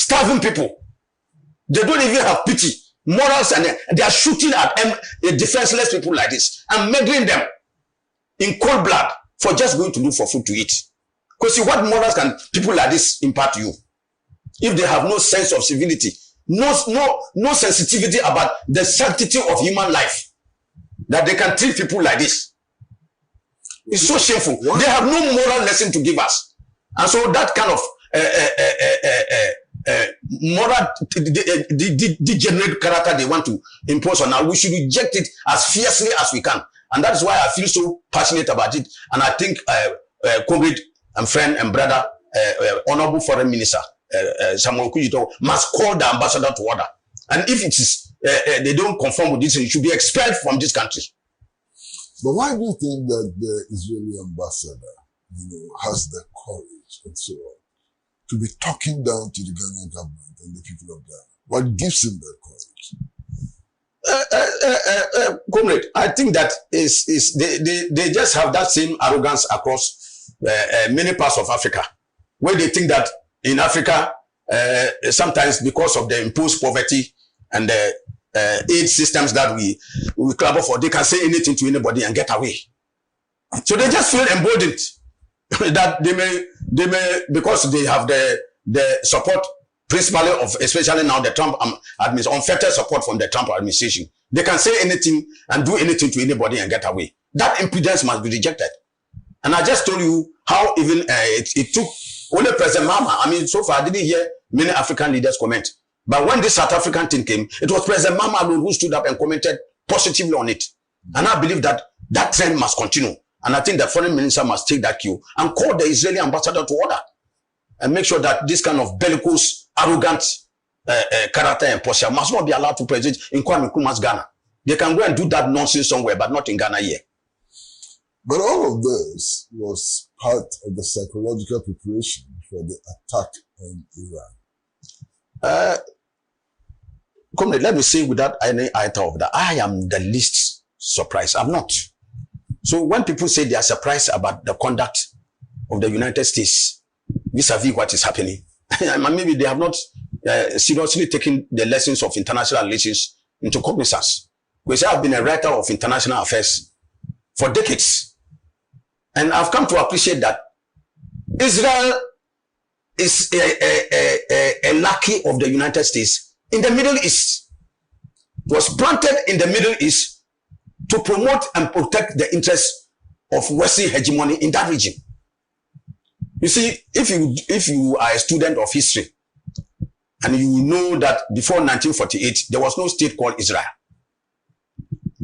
starving people. They don't even have pity, morals, and they are shooting at defenseless people like this and murdering them in cold blood for just going to look for food to eat. Because see, what morals can people like this impart to you if they have no sense of civility, no sensitivity about the sanctity of human life, that they can treat people like this? It's so shameful. What? They have no moral lesson to give us. And so that kind of moral degenerate character they want to impose on us, we should reject it as fiercely as we can. And that is why I feel so passionate about it. And I think comrade and friend and brother, Honorable Foreign Minister Samuel Kujito must call the ambassador to order. And if it is they don't conform with this, it should be expelled from this country. But why do you think that the Israeli ambassador, has the courage and so on to be talking down to the Ghanaian government and the people of Ghana? What gives him that courage? Comrade, I think that they just have that same arrogance across many parts of Africa, where they think that in Africa, sometimes because of the imposed poverty and the aid systems that we clamor for, they can say anything to anybody and get away. So they just feel emboldened that they may because they have the support principally of, especially now, the Trump administration, unfettered support from the Trump administration. They can say anything and do anything to anybody and get away. That impudence must be rejected. And I just told you how even it took only President Mahama. I mean, so far I didn't hear many African leaders comment. But when this South African thing came, it was President Mahama alone who stood up and commented positively on it. And I believe that that trend must continue. And I think the foreign minister must take that cue and call the Israeli ambassador to order and make sure that this kind of bellicose, arrogant character and posture must not be allowed to present in Kwame Nkrumah's Ghana. They can go and do that nonsense somewhere, but not in Ghana here. But all of this was part of the psychological preparation for the attack on Iran. Comrade, let me say without any iota of that, I am the least surprised. I'm not. So when people say they are surprised about the conduct of the United States vis-a-vis what is happening, maybe they have not seriously taken the lessons of international relations into cognizance. Because I have been a writer of international affairs for decades. And I've come to appreciate that Israel is a lackey of the United States in the Middle East. It was planted in the Middle East to promote and protect the interests of Western hegemony in that region. You see, if you are a student of history, and you know that before 1948, there was no state called Israel.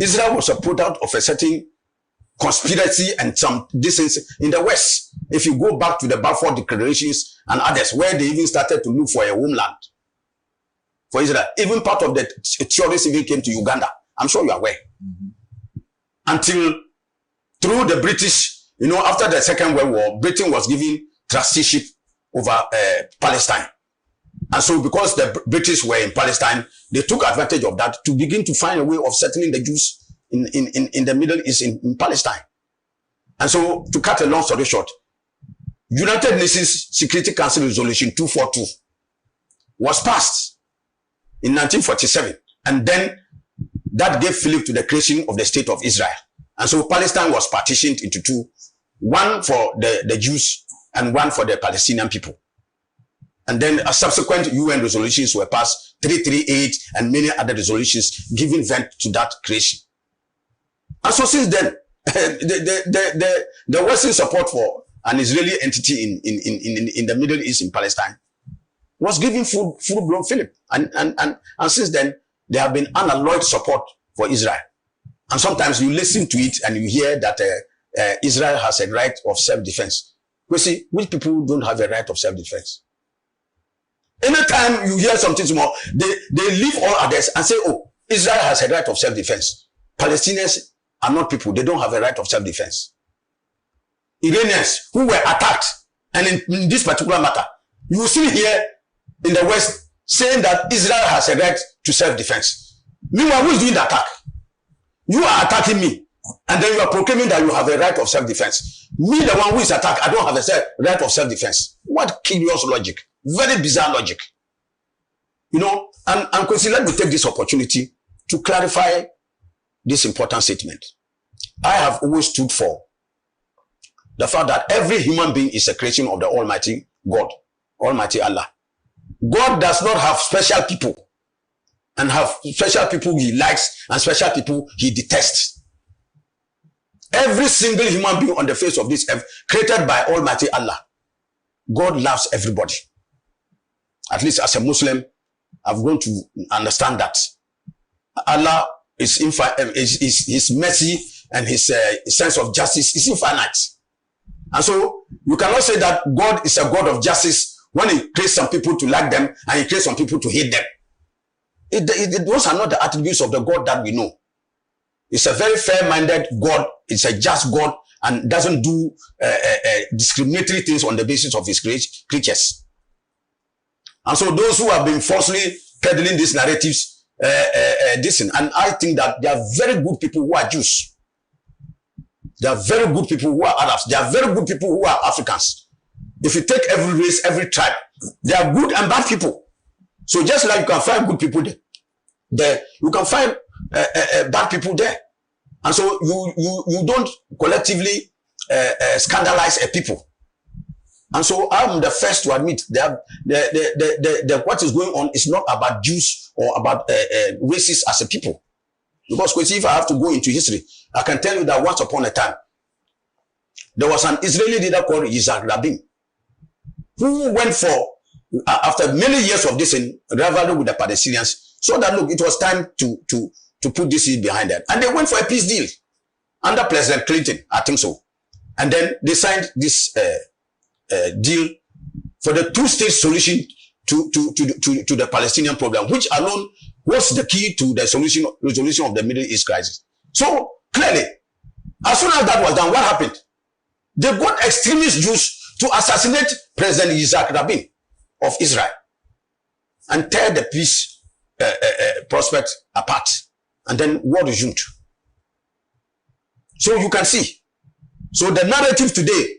Israel was a product of a certain conspiracy and some distance in the West. If you go back to the Balfour Declarations and others, where they even started to look for a homeland for Israel. Even part of the tourists even came to Uganda. I'm sure you are aware. Until through the British, after the Second World War, Britain was given trusteeship over Palestine. And so because the British were in Palestine, they took advantage of that to begin to find a way of settling the Jews in the Middle East, in Palestine. And so, to cut a long story short, United Nations Security Council Resolution 242 was passed in 1947. And then that gave fillip to the creation of the State of Israel. And so Palestine was partitioned into two, one for the Jews and one for the Palestinian people. And then subsequent UN resolutions were passed, 338 and many other resolutions giving vent to that creation. And so since then, the Western support for an Israeli entity in the Middle East, in Palestine, was given full-blown fillip. And since then, there have been unalloyed support for Israel. And sometimes you listen to it and you hear that Israel has a right of self-defense. You see, which people don't have a right of self-defense? Anytime you hear something small, they leave all others and say, oh, Israel has a right of self-defense. Palestinians are not people. They don't have a right of self-defense. Iranians who were attacked, and in this particular matter, you will still hear in the West saying that Israel has a right to self-defense. Meanwhile, who is doing the attack? You are attacking me, and then you are proclaiming that you have a right of self-defense. Me, the one who is attacked, I don't have a right of self-defense. What curious logic. Very bizarre logic. You know, and let me take this opportunity to clarify this important statement. I have always stood for the fact that every human being is a creation of the Almighty God, Almighty Allah. God does not have special people and have special people he likes and special people he detests. Every single human being on the face of this earth, created by Almighty Allah, God loves everybody. At least as a Muslim, I've grown to understand that Allah is infinite, his mercy and his sense of justice is infinite. And so you cannot say that God is a God of justice when he creates some people to like them and he creates some people to hate them. Those are not the attributes of the God that we know. It's a very fair-minded God. It's a just God and doesn't do discriminatory things on the basis of his creatures. And so those who have been falsely peddling these narratives, and I think that there are very good people who are Jews. There are very good people who are Arabs. There are very good people who are Africans. If you take every race, every tribe, there are good and bad people. So just like you can find good people there you can find bad people there. And so you don't collectively scandalize a people. And so I'm the first to admit that what is going on is not about Jews or about races as a people. Because if I have to go into history, I can tell you that once upon a time, there was an Israeli leader called Yitzhak Rabin, who went for, after many years of this in rivalry with the Palestinians, so that look, it was time to put this behind them. And they went for a peace deal under President Clinton, I think so. And then they signed this deal for the two-state solution to the Palestinian problem, which alone was the key to the resolution of the Middle East crisis. So clearly, as soon as that was done, what happened? They got extremist Jews to assassinate President Yitzhak Rabin of Israel and tear the peace prospect apart. And then war resumed. So you can see. So the narrative today,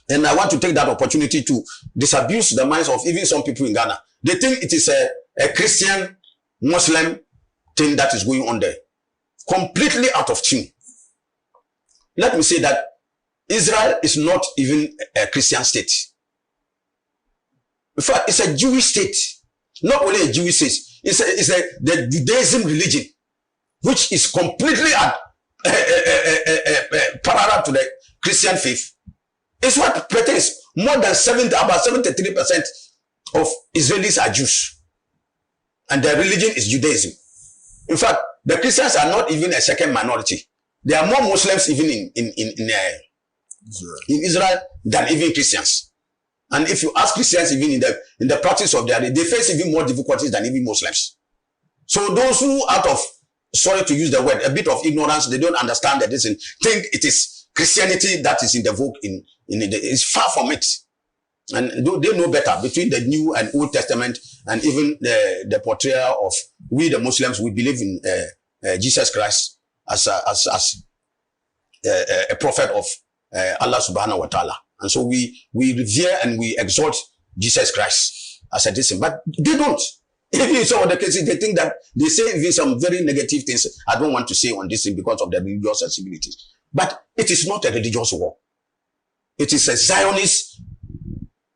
and I want to take that opportunity to disabuse the minds of even some people in Ghana. They think it is a Christian, Muslim thing that is going on there. Completely out of tune. Let me say that Israel is not even a Christian state. In fact, it's a Jewish state. Not only a Jewish state, it's the Judaism religion, which is completely parallel to the Christian faith. It's what pretends more than about 73% of Israelis are Jews. And their religion is Judaism. In fact, the Christians are not even a second minority. There are more Muslims even in Israel than even Christians. And if you ask Christians even in the practice of their day, they face even more difficulties than even Muslims. So those who out of, sorry to use the word, a bit of ignorance, they don't understand that this and think it is Christianity that is in the vogue it's far from it. And they know better between the New and Old Testament and even the portrayal of we the Muslims, we believe in Jesus Christ as a prophet of Allah subhanahu wa ta'ala. And so we revere and we exalt Jesus Christ as a disciple. But they don't. Even in some of the cases, they think that they say even some very negative things I don't want to say on this thing because of the religious sensibilities. But it is not a religious war. It is a Zionist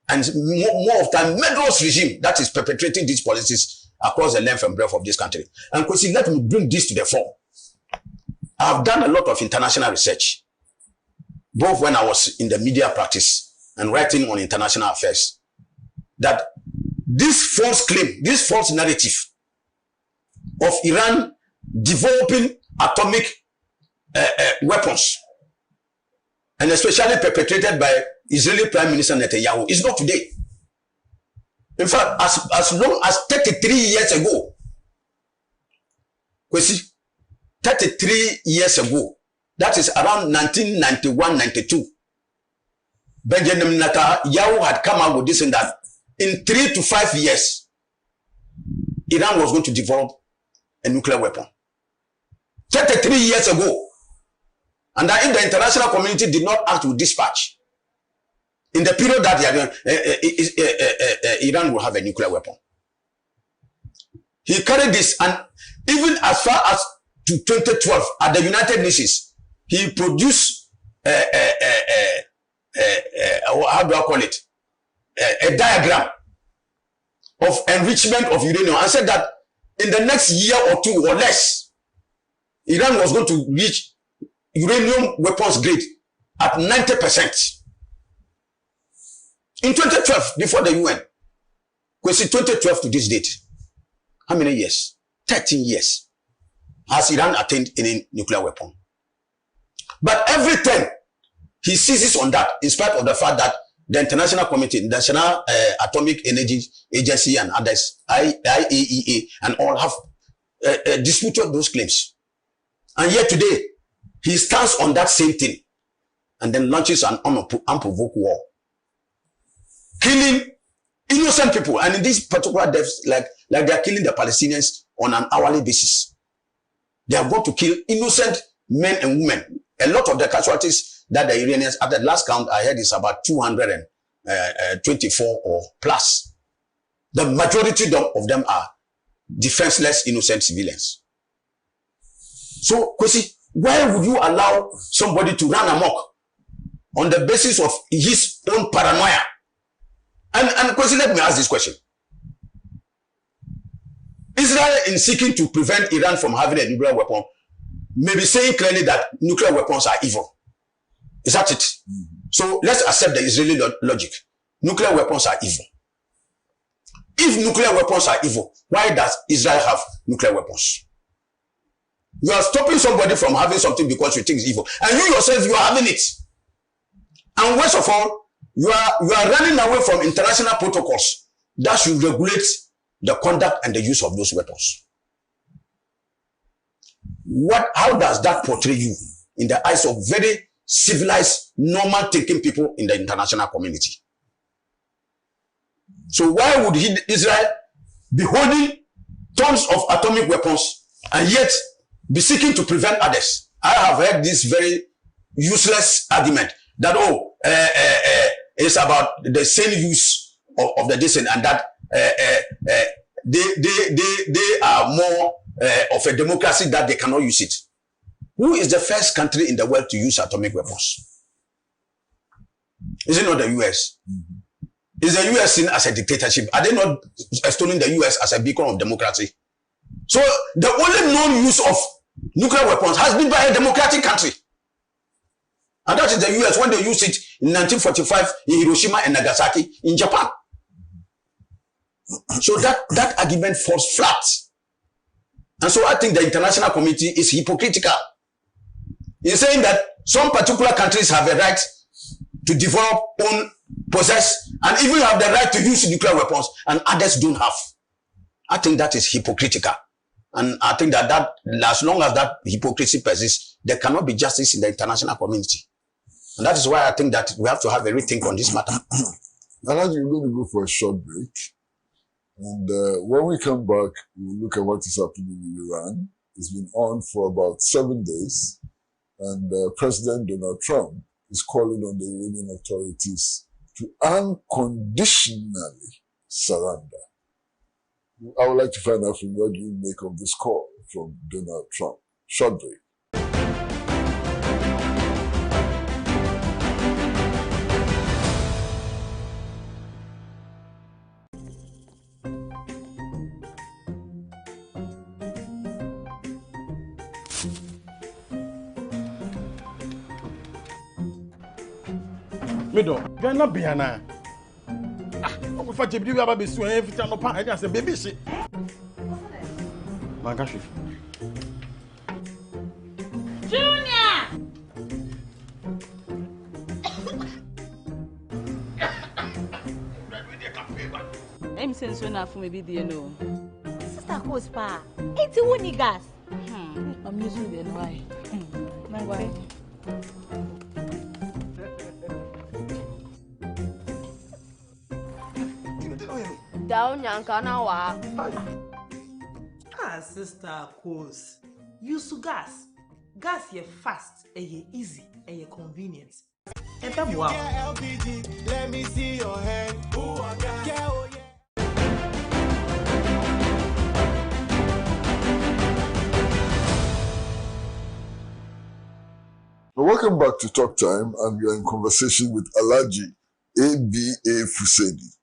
and more of the murderous regime that is perpetrating these policies across the length and breadth of this country. And Kwesi, let me bring this to the fore. I've done a lot of international research, both when I was in the media practice and writing on international affairs, that this false claim, this false narrative of Iran developing atomic weapons, and especially perpetrated by Israeli Prime Minister Netanyahu, is not today. In fact, as long as 33 years ago, 33 years ago, that is around 1991-92, Benjamin Netanyahu had come out with this and that. In 3 to 5 years, Iran was going to develop a nuclear weapon. 33 years ago. And that if the international community did not act with dispatch, in the period that Iran will have a nuclear weapon. He carried this, and even as far as to 2012 at the United Nations, he produced how do I call it? A diagram of enrichment of uranium, and said that in the next year or two or less, Iran was going to reach uranium weapons grade at 90%. In 2012, before the UN, question 2012 to this date, how many years? 13 years has Iran attained any nuclear weapon. But every time he seizes on that, in spite of the fact that the International Committee, the National Atomic Energy Agency and others, IAEA, and all have disputed those claims. And yet today, he stands on that same thing and then launches an unprovoked war, killing innocent people. And in these particular deaths, like they are killing the Palestinians on an hourly basis. They are going to kill innocent men and women. A lot of the casualties that the Iranians, at the last count I heard, is about 224 or plus. The majority of them are defenseless, innocent civilians. So, Kwesi, why would you allow somebody to run amok on the basis of his own paranoia? And Kwesi, let me ask this question. Israel, in seeking to prevent Iran from having a nuclear weapon, may be saying clearly that nuclear weapons are evil. Is that it? Mm-hmm. So let's accept the Israeli logic. Nuclear weapons are evil. If nuclear weapons are evil, why does Israel have nuclear weapons? You are stopping somebody from having something because you think it's evil. And you yourself, you are having it. And worst of all, you are running away from international protocols that should regulate the conduct and the use of those weapons. How does that portray you in the eyes of very civilized, normal thinking people in the international community? So why would Israel be holding tons of atomic weapons and yet be seeking to prevent others? I have heard this very useless argument that, it's about the same use of the distance, and that they are more of a democracy that they cannot use it. Who is the first country in the world to use atomic weapons? Is it not the US? Mm-hmm. Is the US seen as a dictatorship? Are they not extolling the US as a beacon of democracy? So the only known use of nuclear weapons has been by a democratic country. And that is the US, when they used it in 1945 in Hiroshima and Nagasaki in Japan. So that argument falls flat. And so I think the international community is hypocritical in saying that some particular countries have a right to develop, own, possess, and even have the right to use nuclear weapons, and others don't have. I think that is hypocritical. And I think that as long as that hypocrisy persists, there cannot be justice in the international community. And that is why I think that we have to have a rethink on this matter. Now we're going to go for a short break. And when we come back, we'll look at what is happening in Iran. It's been on for about 7 days. And President Donald Trump is calling on the Iranian authorities to unconditionally surrender. I would like to find out from what you make of this call from Donald Trump. Short break. Mido, you're not Biana. I'm going to you about this every time I just say, baby, shit. My gosh. Junior! I'm saying so enough for maybe the no. Sister Cospa, it's a winning gas. I'm using the why. My why? Down Yankanawa. Sister Cos. Use gas. Gas ye fast, ye easy, ye convenient. LPG, let me see your hand. Welcome back to Talk Time, and we are in conversation with Alhaji A.B.A. Fuseni,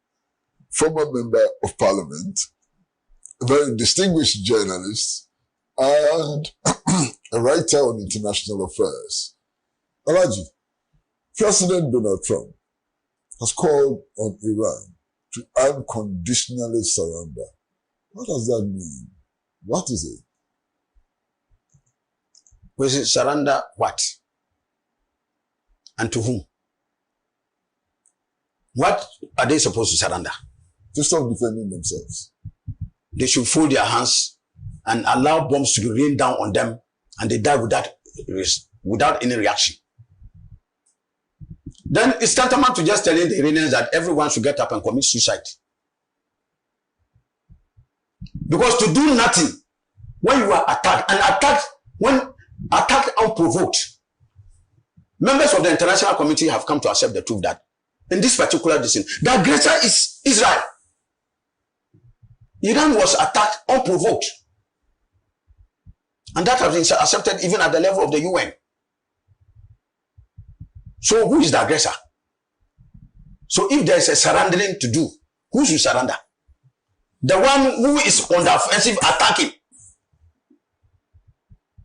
former member of Parliament, a very distinguished journalist, and a writer on international affairs. Alhaji, President Donald Trump has called on Iran to unconditionally surrender. What does that mean? What is it? Was it surrender what? And to whom? What are they supposed to surrender? To stop defending themselves. They should fold their hands and allow bombs to be rained down on them, and they die without any reaction. Then it's tantamount to just telling the Iranians that everyone should get up and commit suicide. Because to do nothing when you are attacked, and when attacked unprovoked, members of the international community have come to accept the truth that in this particular decision, the aggressor is Israel. Iran was attacked unprovoked. And that has been accepted even at the level of the UN. So who is the aggressor? So if there is a surrendering to do, who should surrender? The one who is on the offensive attacking.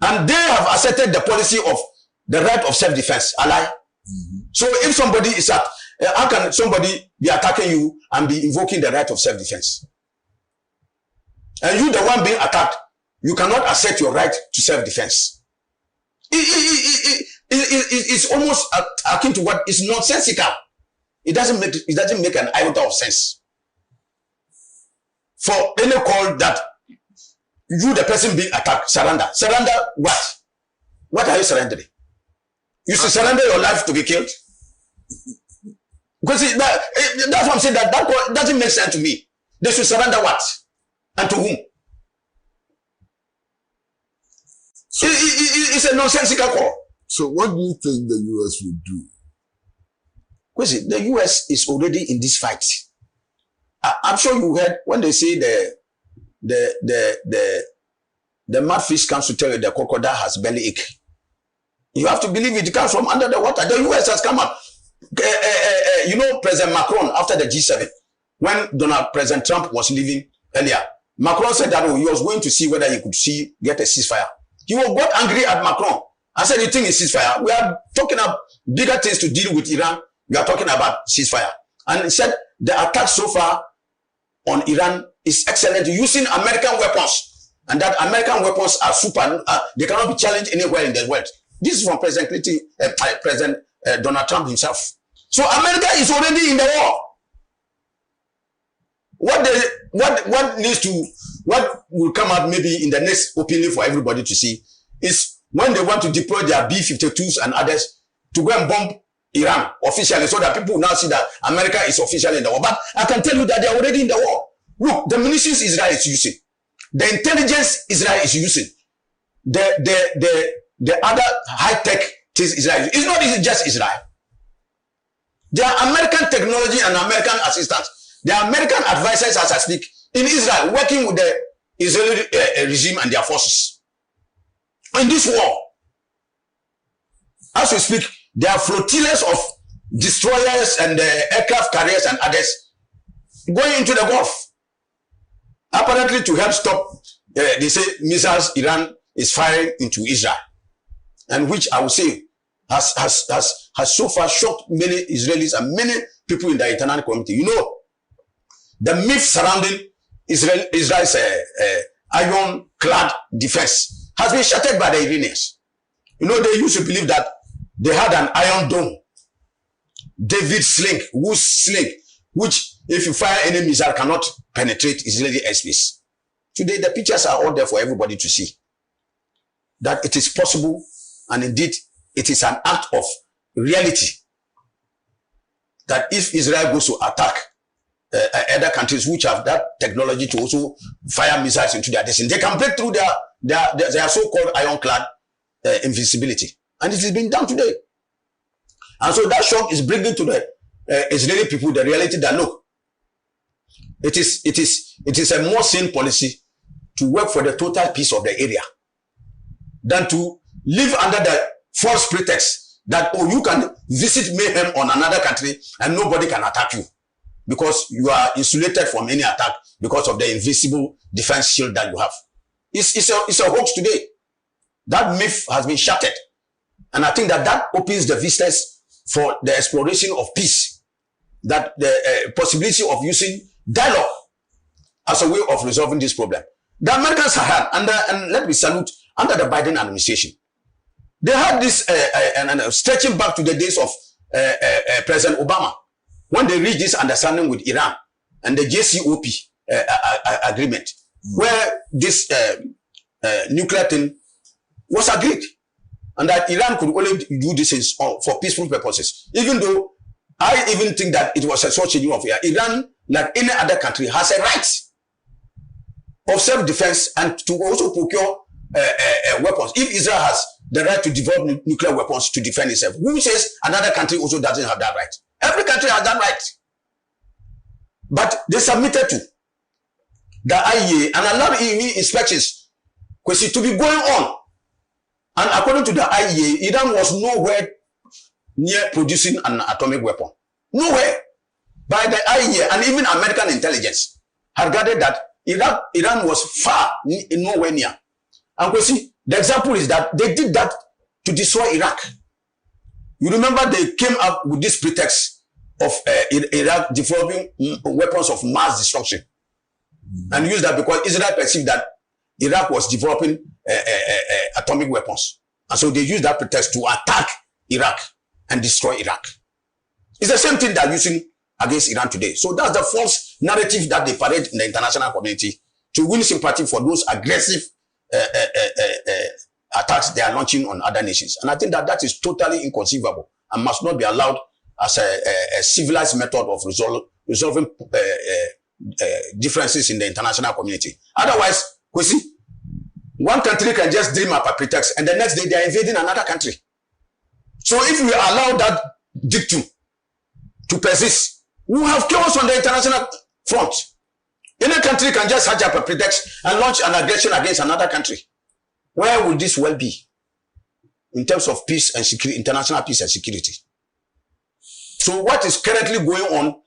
And they have accepted the policy of the right of self-defense. Ally. So if somebody is how can somebody be attacking you and be invoking the right of self-defense? And you, the one being attacked, you cannot assert your right to self-defense. It's almost akin to what is nonsensical. It doesn't make an iota of sense. For any call that you, the person being attacked, surrender. Surrender what? What are you surrendering? You should surrender your life to be killed? Because that's what I'm saying, that doesn't make sense to me. They should surrender what? And to whom? So, it's a nonsensical call. So what do you think the U.S. will do? Because the U.S. is already in this fight. I'm sure you heard when they say the mad fish comes to tell you the crocodile has belly ache. You have to believe it comes from under the water. The U.S. has come up. President Macron, after the G7, when President Trump was leaving earlier, Macron said that he was going to see whether he could get a ceasefire. He got angry at Macron. I said, you think it's ceasefire? We are talking about bigger things to deal with Iran. We are talking about ceasefire. And he said the attack so far on Iran is excellent, using American weapons. And that American weapons are super, they cannot be challenged anywhere in the world. This is from President Donald Trump himself. So America is already in the war. What will come out maybe in the next opinion for everybody to see is when they want to deploy their B-52s and others to go and bomb Iran officially, so that people will now see that America is officially in the war. But I can tell you that they are already in the war. Look, the munitions Israel is using, the intelligence Israel is using, the other high-tech things Israel is using. It's not just Israel. There are American technology and American assistance. There are American advisors, as I speak, in Israel, working with the Israeli regime and their forces. In this war, as we speak, there are flotillas of destroyers and aircraft carriers and others going into the Gulf. Apparently to help stop, they say, missiles Iran is firing into Israel. And which I would say has so far shocked many Israelis and many people in the international community. You know, the myth surrounding Israel's iron-clad defense has been shattered by the Iranians. You know, they used to believe that they had an iron dome, David's sling, whose sling, which if you fire any missile cannot penetrate Israeli airspace. Today, the pictures are all there for everybody to see. That it is possible, and indeed, it is an act of reality that if Israel goes to attack other countries which have that technology to also fire missiles into their destiny, they can break through their so-called ironclad invisibility. And it is being done today. And so that shock is bringing to the Israeli people the reality that, look, it is a more sane policy to work for the total peace of the area than to live under the false pretext that, oh, you can visit mayhem on another country and nobody can attack you because you are insulated from any attack because of the invisible defense shield that you have. It's a hoax today. That myth has been shattered. And I think that opens the vistas for the exploration of peace, that the possibility of using dialogue as a way of resolving this problem. The Americans had, and let me salute, under the Biden administration, they had this, stretching back to the days of President Obama, when they reached this understanding with Iran and the JCPOA agreement, where this nuclear thing was agreed, and that Iran could only do this for peaceful purposes. Even though I even think that it was such a new affair. Iran, like any other country, has a right of self-defense and to also procure weapons. If Israel has the right to develop nuclear weapons to defend itself, who says another country also doesn't have that right? Every country has that right. But they submitted to the IEA and allowed inspections to be going on. And according to the IEA, Iran was nowhere near producing an atomic weapon. Nowhere. By the IEA and even American intelligence had gathered that Iran was far, nowhere near. And the example is that they did that to destroy Iraq. You remember they came up with this pretext of Iraq developing weapons of mass destruction. And used that because Israel perceived that Iraq was developing atomic weapons. And so they used that pretext to attack Iraq and destroy Iraq. It's the same thing they're using against Iran today. So that's the false narrative that they parade in the international community to win sympathy for those aggressive attacks they are launching on other nations. And I think that is totally inconceivable and must not be allowed as a civilized method of resolving differences in the international community. Otherwise, one country can just dream up a pretext and the next day they are invading another country. So if we allow that dictum to persist, we will have chaos on the international front. Any country can just hatch up a pretext and launch an aggression against another country. Where will this well be in terms of peace and security, international peace and security? So what is currently going on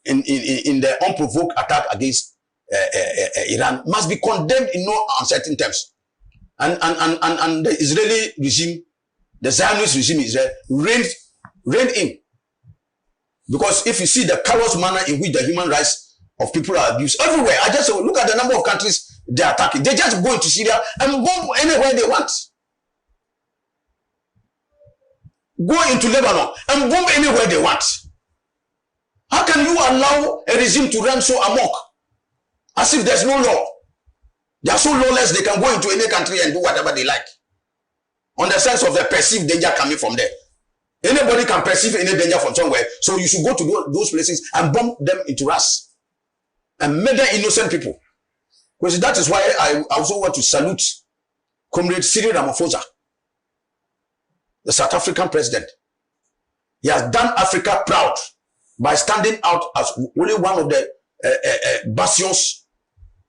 in the unprovoked attack against Iran must be condemned in no uncertain terms. And the Israeli regime, the Zionist regime is rein in. Because if you see the callous manner in which the human rights of people are abused everywhere, I just look at the number of countries they are attacking. They just go into Syria and bomb anywhere they want. Go into Lebanon and bomb anywhere they want. How can you allow a regime to run so amok as if there's no law? They are so lawless they can go into any country and do whatever they like on the sense of the perceived danger coming from there. Anybody can perceive any danger from somewhere, so you should go to those places and bomb them into rust and murder innocent people. Because that is why I also want to salute Comrade Cyril Ramaphosa, the South African president. He has done Africa proud by standing out as only one of the bastions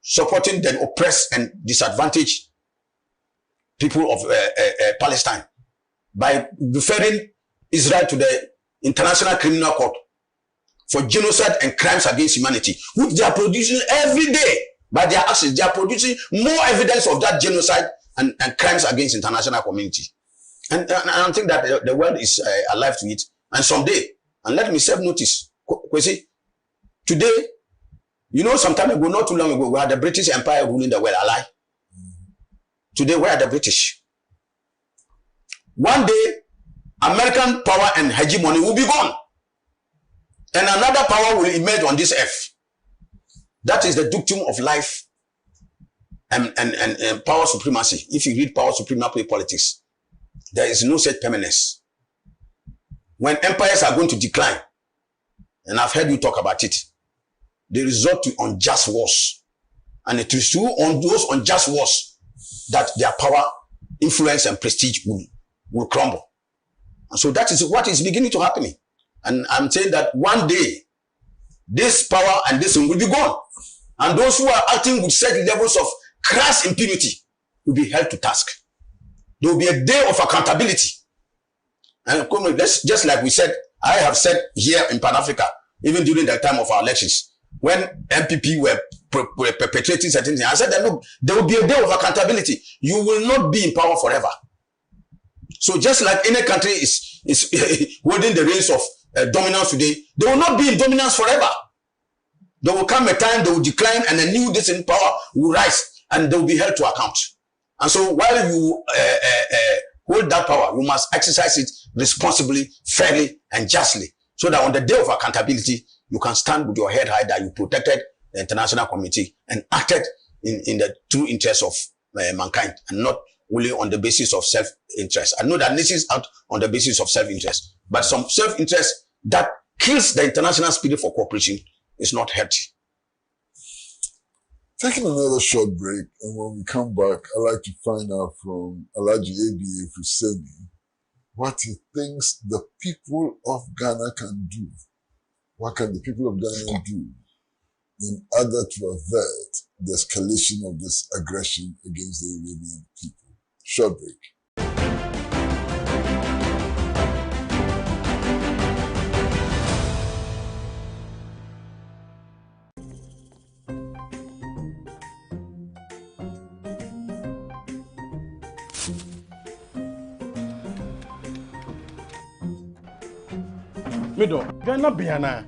supporting the oppressed and disadvantaged people of Palestine by referring Israel to the International Criminal Court for genocide and crimes against humanity, which they are producing every day by their actions. They are producing more evidence of that genocide and crimes against international community. And I think that the world is alive to it. And someday, and let me serve notice, today, you know, some time ago, not too long ago, we had the British Empire ruling the world, alive. Today, where are the British? One day, American power and hegemony will be gone. And another power will emerge on this earth. That is the dictum of life and power supremacy. If you read Power Supremacy Politics, there is no such permanence. When empires are going to decline, and I've heard you talk about it, they resort to unjust wars. And it is through on those unjust wars that their power, influence, and prestige will crumble. And so that is what is beginning to happen. And I'm saying that one day, this power and this will be gone. And those who are acting with such levels of crass impunity will be held to task. There will be a day of accountability. And let's, just like we said, I have said here in Pan Africa, even during the time of our elections, when MPP were perpetrating certain things, I said that look, there will be a day of accountability. You will not be in power forever. So just like any country is holding the reins of dominance today, they will not be in dominance forever. There will come a time they will decline and a new distant power will rise and they will be held to account. And so while you hold that power, you must exercise it responsibly, fairly, and justly, so that on the day of accountability, you can stand with your head high that you protected the international community and acted in the true interest of mankind and not only on the basis of self-interest. I know that nations act on the basis of self-interest, but some self-interest that kills the international spirit for cooperation is not healthy. Taking another short break, and when we come back, I'd like to find out from Alhaji ABA Fuseni what he thinks the people of Ghana can do. What can the people of Ghana do in order to avert the escalation of this aggression against the Iranian people? Short break. Mido, Ghana Biana.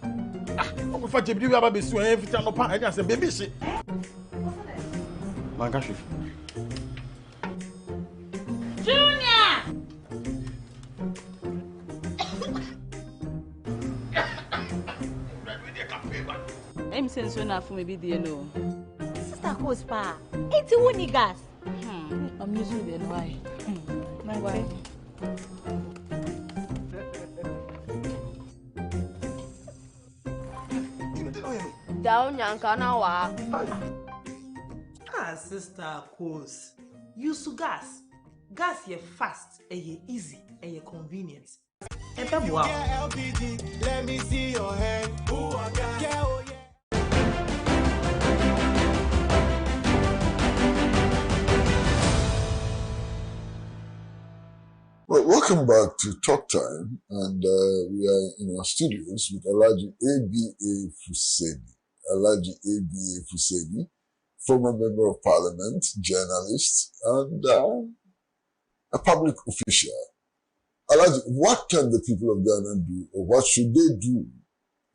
I'm going to be able to do everything. I just say, baby, shit. Mangashi. Junior! I'm saying so enough for maybe the no. Sister Cospa, it's you niggas. I'm using the why. Why? Down Yankana wa. Ah, Sister Cos. Use gas. Gas ye fast, ye easy, ye convenient. Wow. Let me see your hand. Well, welcome back to Talk Time, and we are in our studios with Alhaji ABA Fuseni. Alhaji ABA Fuseni, former member of parliament, journalist, and a public official. Alhaji, what can the people of Ghana do, or what should they do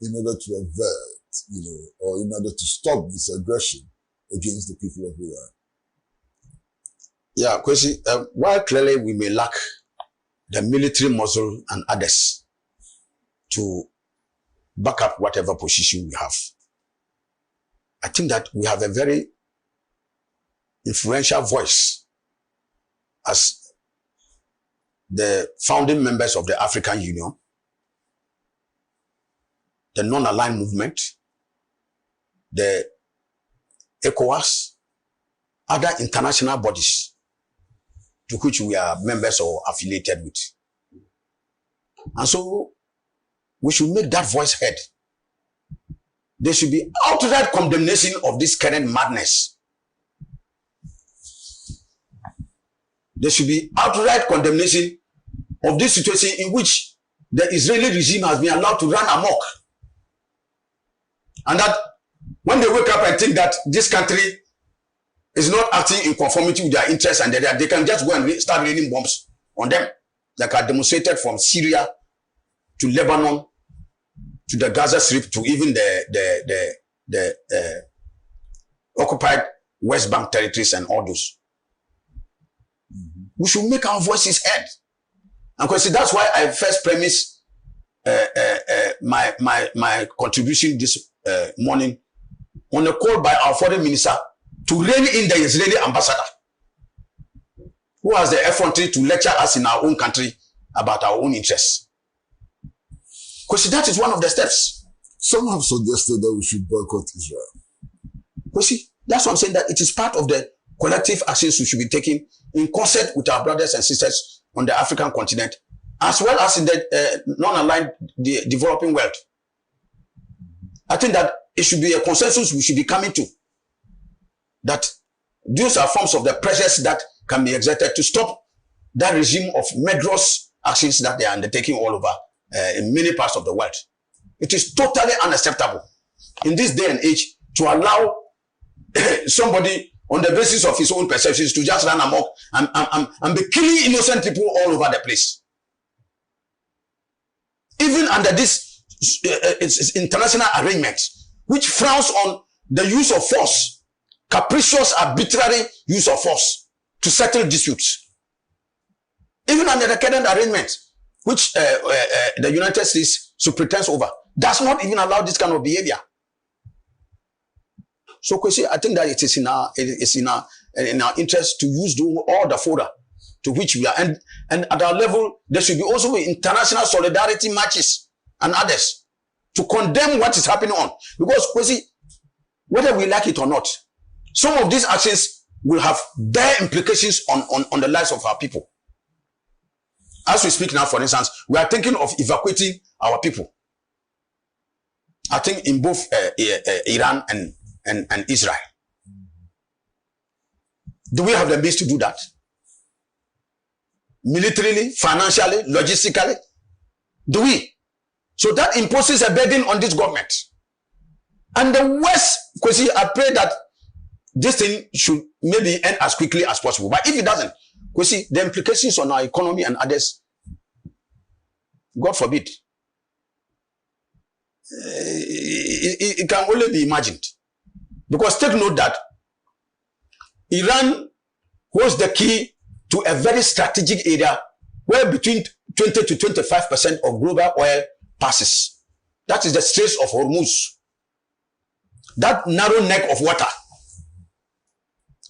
in order to avert, or in order to stop this aggression against the people of Iran? Yeah, Kwesi, while clearly we may lack the military muscle and others to back up whatever position we have, I think that we have a very influential voice as the founding members of the African Union, the non-aligned movement, the ECOWAS, other international bodies to which we are members or affiliated with. And so we should make that voice heard. There should be outright condemnation of this current madness. There should be outright condemnation of this situation in which the Israeli regime has been allowed to run amok. And that when they wake up and think that this country is not acting in conformity with their interests and they can just go and start raining bombs on them, like I demonstrated from Syria to Lebanon to the Gaza Strip to even the occupied West Bank territories and all those. We should make our voices heard. And that's why I first premise my contribution this morning on a call by our foreign minister to rein in the Israeli ambassador, who has the effrontery to lecture us in our own country about our own interests. Because that is one of the steps. Some have suggested that we should boycott Israel. Because that's what I'm saying, that it is part of the collective actions we should be taking in concert with our brothers and sisters on the African continent, as well as in the non-aligned developing world. I think that it should be a consensus we should be coming to, that those are forms of the pressures that can be exerted to stop that regime of murderous actions that they are undertaking all over in many parts of the world. It is totally unacceptable in this day and age to allow somebody on the basis of his own perceptions to just run amok and be killing innocent people all over the place. Even under this international arrangement, which frowns on the use of force, capricious, arbitrary use of force to settle disputes. Even under the current arrangement, which the United States superintends over, does not even allow this kind of behavior. So, I think that it is in our interest to use all the fodder to which we are, and at our level, there should be also international solidarity marches and others to condemn what is happening on. Because, whether we like it or not, some of these actions will have their implications on the lives of our people. As we speak now, for instance, we are thinking of evacuating our people. I think in both Iran and Israel. Do we have the means to do that? Militarily, financially, logistically? Do we? So that imposes a burden on this government. And the West, because I pray that this thing should maybe end as quickly as possible. But if it doesn't, because the implications on our economy and others, God forbid, it can only be imagined. Because take note that Iran holds the key to a very strategic area where between 20 to 25% of global oil passes. That is the Straits of Hormuz. That narrow neck of water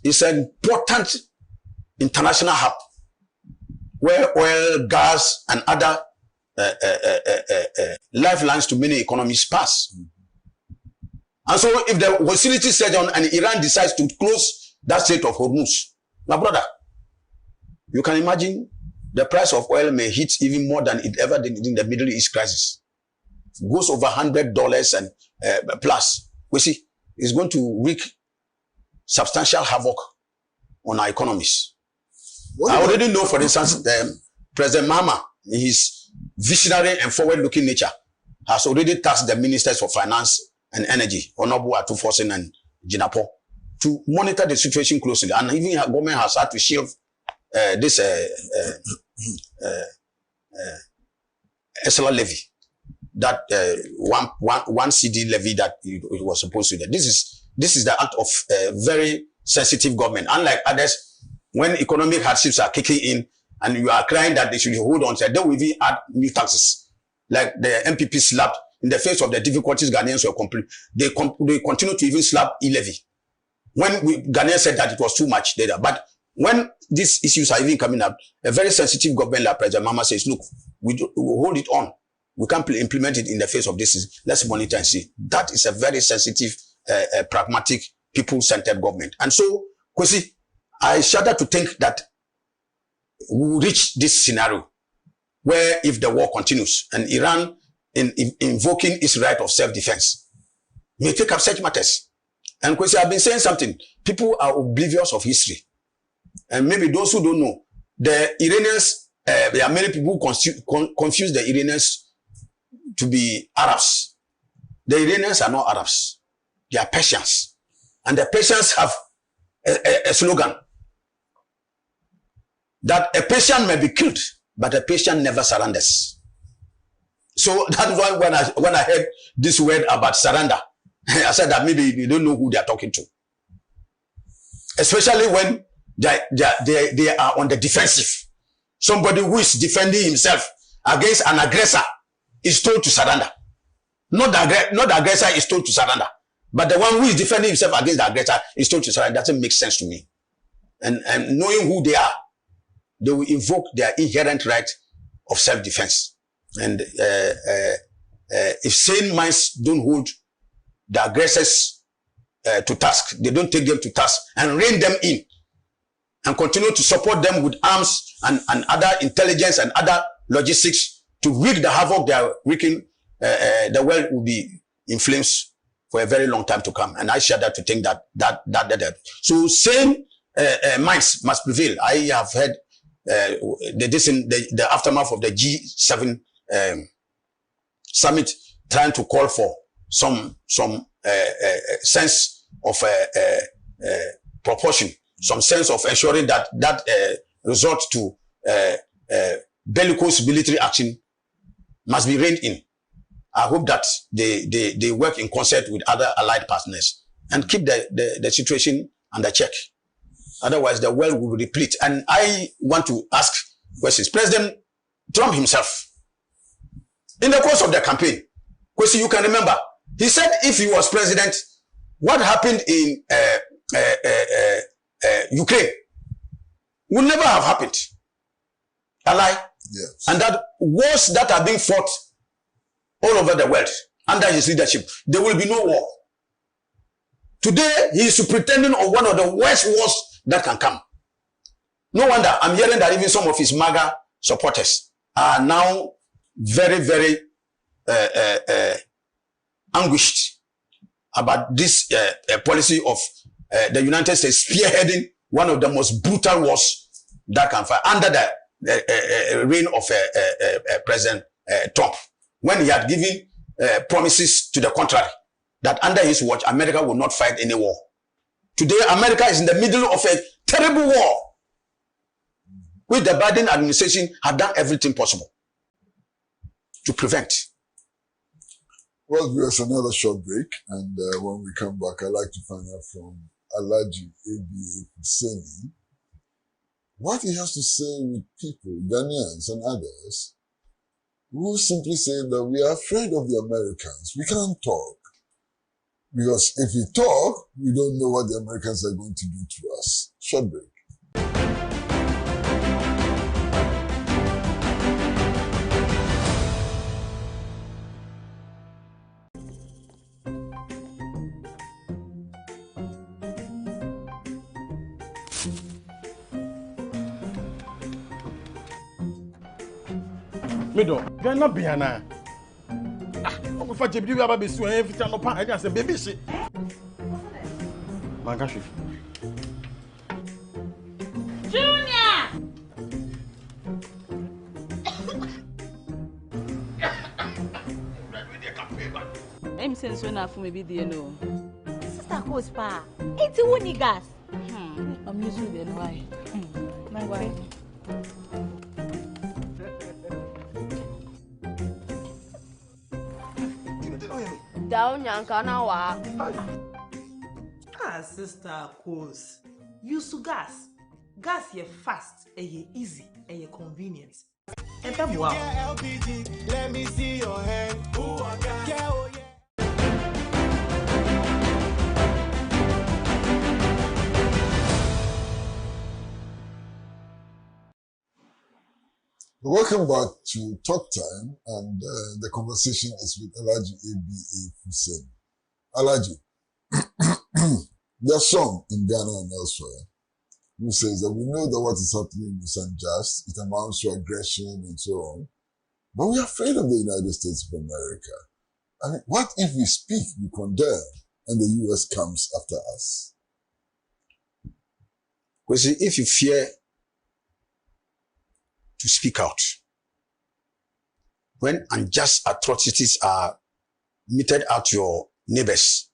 is an important international hub where oil, gas, and other lifelines to many economies pass. And so if the hostility set on and Iran decides to close that Strait of Hormuz, my brother, you can imagine the price of oil may hit even more than it ever did in the Middle East crisis. It goes over $100 and plus. We see, it's going to wreak substantial havoc on our economies. I already know, for instance, President Mahama, in his visionary and forward-looking nature, has already tasked the ministers of finance and energy, Honorable Atufosin and Jinapo, to monitor the situation closely. And even the government has had to shield this Esala levy, that one CD levy that it was supposed to do. This is the act of very sensitive government. Unlike others, when economic hardships are kicking in and you are crying that they should hold on, they will even add new taxes. Like the MPP slapped in the face of the difficulties Ghanaians were complete. They continue to even slap e-levy. When Ghanaians said that it was too much data. But when these issues are even coming up, a very sensitive government like President Mama says, look, we hold it on. We can't implement it in the face of this. Let's monitor and see. That is a very sensitive, pragmatic, people-centered government. And so, Kwesi, I shudder to think that we will reach this scenario where if the war continues and Iran in invoking its right of self-defense may take up such matters. And Kwesi, I've been saying something. People are oblivious of history. And maybe those who don't know, the Iranians, there are many people who confuse the Iranians to be Arabs. The Iranians are not Arabs. They are Persians. And the Persians have a slogan that a Persian may be killed, but a Persian never surrenders. So that's why when I heard this word about surrender, I said that maybe they don't know who they are talking to. Especially when they are on the defensive. Somebody who is defending himself against an aggressor is told to surrender. Not the aggressor is told to surrender. But the one who is defending himself against the aggressor is told to surrender. That doesn't make sense to me. And knowing who they are, they will invoke their inherent right of self-defense. And if sane minds don't hold the aggressors to task, they don't take them to task and rein them in and continue to support them with arms and other intelligence and other logistics to wreak the havoc they are wreaking, the world will be in flames for a very long time to come. And I shudder to think that. So sane minds must prevail. I have heard the aftermath of the G7 summit, trying to call for some sense of proportion, some sense of ensuring that resort to bellicose military action must be reined in. I hope that they work in concert with other allied partners and keep the situation under check. Otherwise, the world will replete. And I want to ask questions. President Trump himself, in the course of the campaign, Kwesi, you can remember, he said if he was president, what happened in Ukraine would never have happened. A lie? Yes. And that wars that are being fought all over the world under his leadership, there will be no war. Today, he is pretending on one of the worst wars that can come. No wonder I'm hearing that even some of his MAGA supporters are now very, very anguished about this policy of the United States spearheading one of the most brutal wars that can fight under the reign of President Trump, when he had given promises to the contrary, that under his watch, America will not fight any war. Today, America is in the middle of a terrible war, which the Biden administration have done everything possible to prevent. Well, there's another short break, and when we come back, I'd like to find out from Alhaji ABA Husseini what he has to say with people, Ghanaians and others, who simply say that we are afraid of the Americans. We can't talk. Because if we talk, we don't know what the Americans are going to do to us. Short break. Mido, you're not Biana. I'm going to be able to do everything. I just say, baby, shit. Mangashi. Junior! I'm saying so now for maybe the no. Sister goes pa. It's who niggas. I'm using the why. Why? Down yankana wa. Ah, sister Kos. Use gas. Gas ye fast, ye easy, ye convenient. And wow. LPG, let me see your hand. Ooh, I got yeah. Welcome back to Talktime, and the conversation is with Alhaji ABA Hussein. Alhaji, there's some in Ghana and elsewhere who says that we know that what is happening is unjust, it amounts to aggression and so on, but we're afraid of the United States of America. I mean, what if we speak, we condemn, and the US comes after us? Because if you fear to speak out, when unjust atrocities are meted at your neighbors,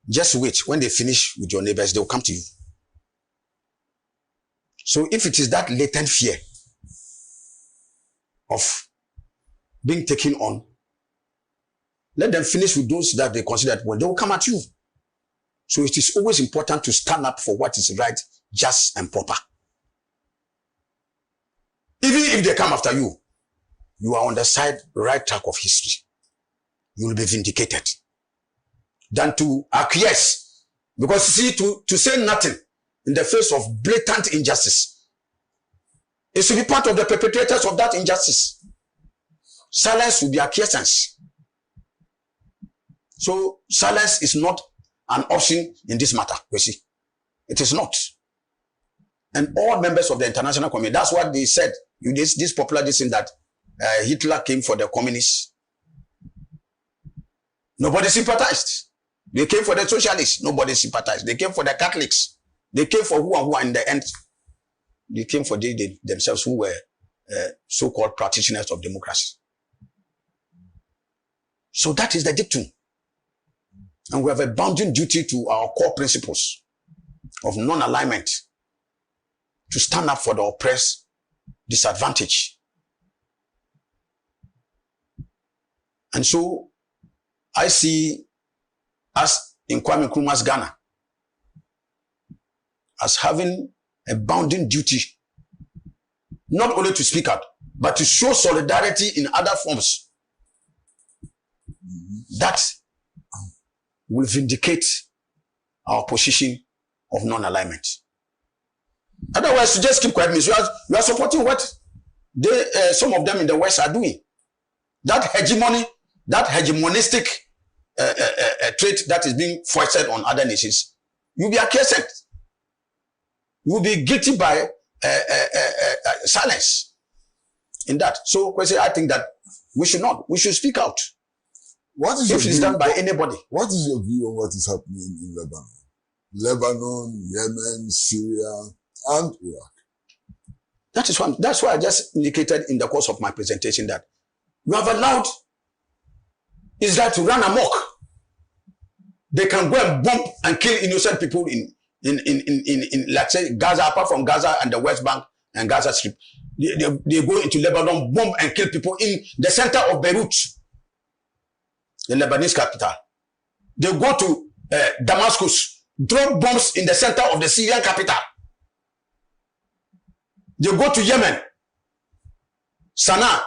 just wait. When they finish with your neighbors, they will come to you. So if it is that latent fear of being taken on, let them finish with those that they consider well, they will come at you. So it is always important to stand up for what is right, just, and proper. Even if they come after you, you are on the right track of history. You will be vindicated. Than to acquiesce. Because see, to say nothing in the face of blatant injustice is to be part of the perpetrators of that injustice. Silence will be acquiescence. So silence is not an option in this matter, you see. It is not. And all members of the international community, that's what they said. This popular decision that Hitler came for the communists. Nobody sympathized. They came for the socialists. Nobody sympathized. They came for the Catholics. They came for who and who in the end. they came for themselves who were so-called practitioners of democracy. So that is the dictum. And we have a bounden duty to our core principles of non-alignment to stand up for the oppressed, disadvantaged. And so I see us in Kwame Nkrumah's Ghana as having a bounden duty not only to speak out, but to show solidarity in other forms that will vindicate our position of non-alignment. Otherwise, to just keep quiet means you are supporting what some of them in the West are doing. That hegemony, that hegemonistic trait that is being foisted on other nations, you'll be acquiescent. You will be guilty by silence in that. So, I think that we should speak out. What is if it's done by anybody. What is your view on what is happening in Lebanon? Lebanon, Yemen, Syria, and Iraq. That's why I just indicated in the course of my presentation that you have allowed Israel to run amok. They can go and bomb and kill innocent people in like say Gaza, apart from Gaza and the West Bank and Gaza Strip. They go into Lebanon, bomb and kill people in the center of Beirut, the Lebanese capital. They go to Damascus, drop bombs in the center of the Syrian capital. They go to Yemen, Sana'a,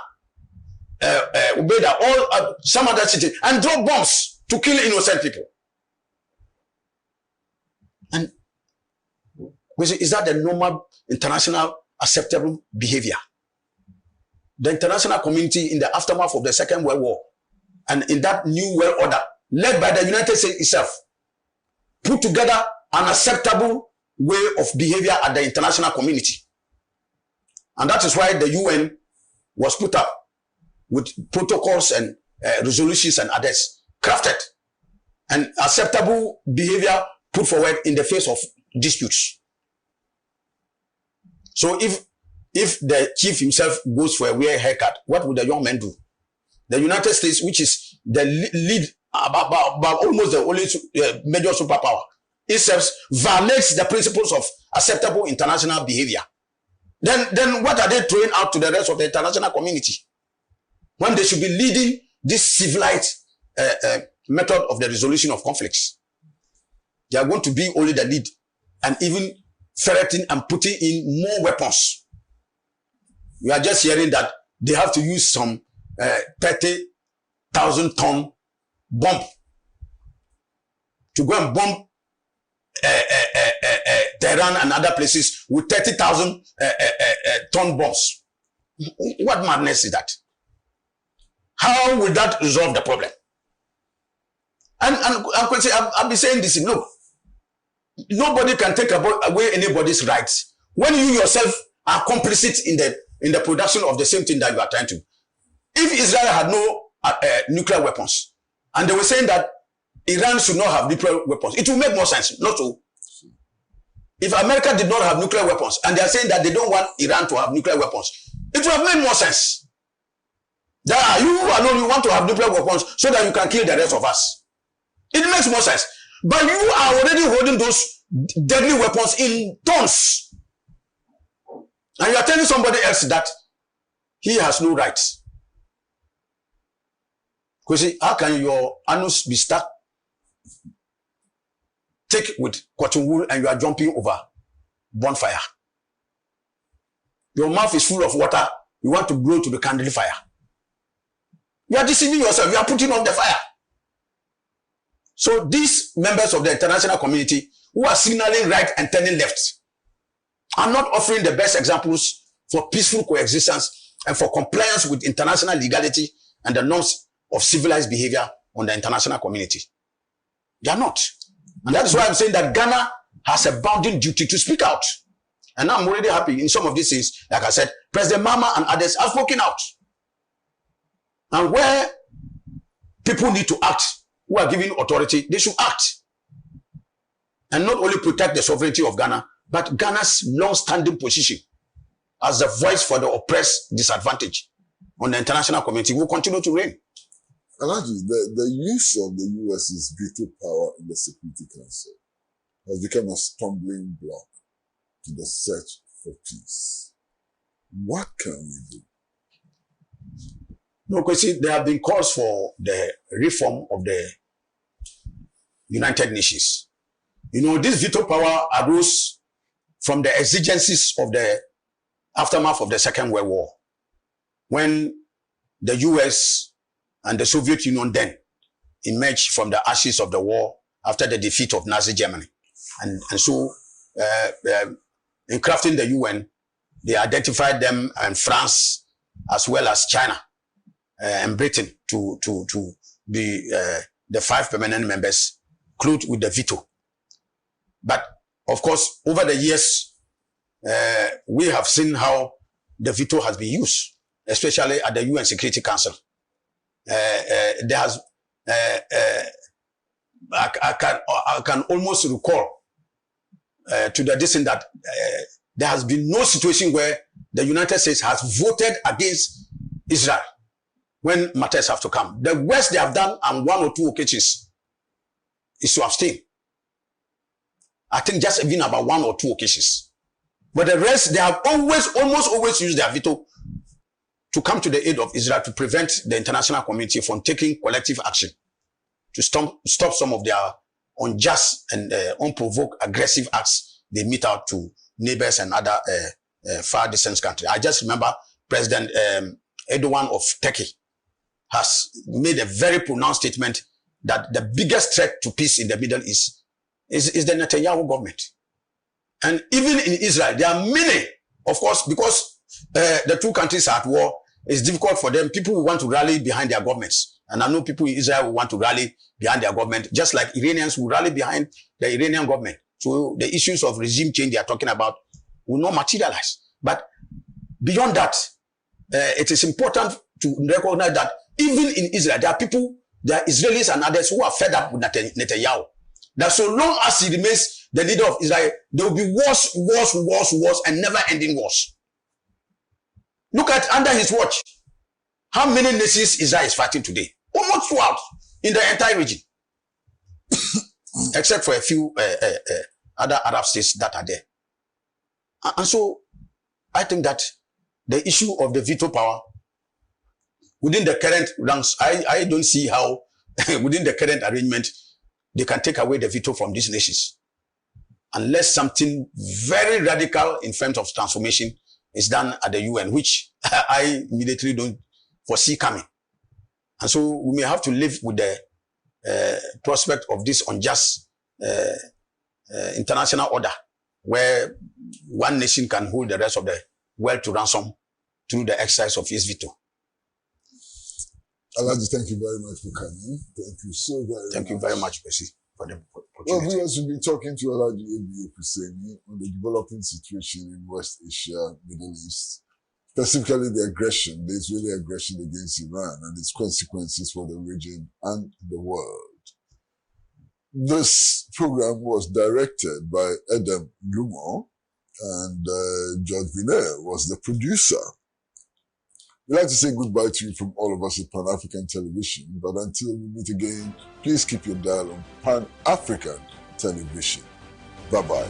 Ubeda, all some other cities, and drop bombs to kill innocent people. And is that the normal international acceptable behavior? The international community in the aftermath of the Second World War and in that new world order led by the United States itself put together an acceptable way of behavior at the international community. And that is why the UN was put up with protocols and resolutions and others crafted and acceptable behavior put forward in the face of disputes. So if the chief himself goes for a weird haircut, what would the young men do? The United States, which is the lead, about almost the only major superpower, itself violates the principles of acceptable international behavior. Then what are they throwing out to the rest of the international community? When they should be leading this civilized method of the resolution of conflicts. They are going to be only the lead and even ferreting and putting in more weapons. We are just hearing that they have to use some 30,000 ton bomb to go and bomb Tehran and other places with 30,000 ton bombs. What madness is that? How will that resolve the problem? And I've been saying this, look, nobody can take away anybody's rights when you yourself are complicit in the production of the same thing that you are trying to. If Israel had no nuclear weapons, and they were saying that Iran should not have nuclear weapons, it would make more sense, not so. If America did not have nuclear weapons, and they are saying that they don't want Iran to have nuclear weapons, it would have made more sense. That you alone, you want to have nuclear weapons so that you can kill the rest of us. It makes more sense. But you are already holding those deadly weapons in tons. And you are telling somebody else that he has no rights. Because how can your anus be stuck thick with cotton wool and you are jumping over bonfire? Your mouth is full of water. You want to blow to the candle fire. You are deceiving yourself. You are putting on the fire. So these members of the international community who are signaling right and turning left are not offering the best examples for peaceful coexistence and for compliance with international legality and the norms of civilized behavior on the international community. They are not. And that is why I'm saying that Ghana has a bounden duty to speak out. And I'm already happy in some of these things. Like I said, President Mama and others have spoken out. And where people need to act, who are given authority, they should act. And not only protect the sovereignty of Ghana, but Ghana's long-standing position as the voice for the oppressed, disadvantaged on the international community will continue to reign. And actually, the use of the US's veto power in the Security Council has become a stumbling block to the search for peace. What can we do? No, because there have been calls for the reform of the United Nations. You know, this veto power arose from the exigencies of the aftermath of the Second World War, when the US and the Soviet Union then emerged from the ashes of the war after the defeat of Nazi Germany. And so, in crafting the UN, they identified them and France as well as China and Britain to be the 5 permanent members, clothed with the veto. But of course, over the years, we have seen how the veto has been used, especially at the UN Security Council. There has, I can almost recall to the distance that there has been no situation where the United States has voted against Israel when matters have to come. The worst they have done on 1 or 2 occasions is to abstain. I think just even about 1 or 2 occasions. But the rest, they have almost always used their veto to come to the aid of Israel to prevent the international community from taking collective action to stop some of their unjust and unprovoked aggressive acts they mete out to neighbors and other far distant countries. I just remember President Erdogan of Turkey has made a very pronounced statement that the biggest threat to peace in the Middle East is the Netanyahu government. And even in Israel, there are many, of course, because the two countries are at war, it's difficult for them. People who want to rally behind their governments. And I know people in Israel who want to rally behind their government, just like Iranians who rally behind the Iranian government. So the issues of regime change they are talking about will not materialize. But beyond that, it is important to recognize that even in Israel, there are people, there are Israelis and others who are fed up with Netanyahu. That so long as he remains the leader of Israel, there will be wars, and never-ending wars. Look at under his watch, how many nations Israel is fighting today? Almost throughout in the entire region, except for a few other Arab states that are there. And so, I think that the issue of the veto power within the current ranks, I don't see how within the current arrangement they can take away the veto from these nations, unless something very radical in terms of transformation is done at the UN, which I immediately don't foresee coming. And so we may have to live with the prospect of this unjust international order, where one nation can hold the rest of the world to ransom through the exercise of his veto. Alhaji, thank you very much for coming. Thank you so very much. Thank you very much, Percy, for the opportunity. Well, we also been talking to Alhaji A.B.A. Husseini on the developing situation in West Asia, Middle East, specifically the Israeli aggression against Iran and its consequences for the region and the world. This program was directed by Adam Lumo, and George Viner was the producer. We'd like to say goodbye to you from all of us at Pan-African Television, but until we meet again, please keep your dial on Pan-African Television. Bye-bye.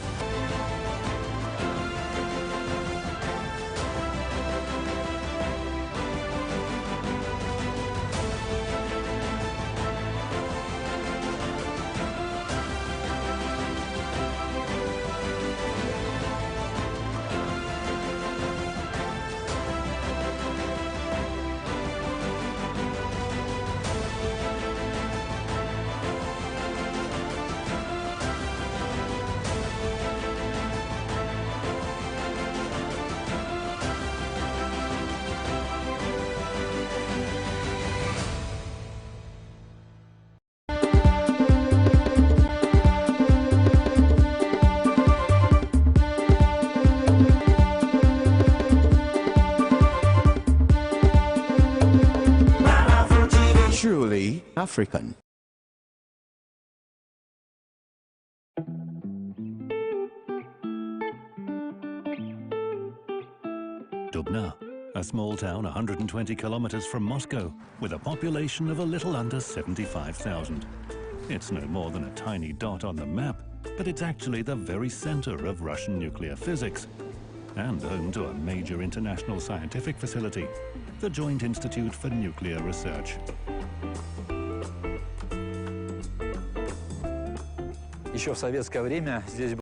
Truly African. Dubna, a small town 120 kilometers from Moscow, with a population of a little under 75,000. It's no more than a tiny dot on the map, but it's actually the very center of Russian nuclear physics, and home to a major international scientific facility, the Joint Institute for Nuclear Research. Еще в советское время здесь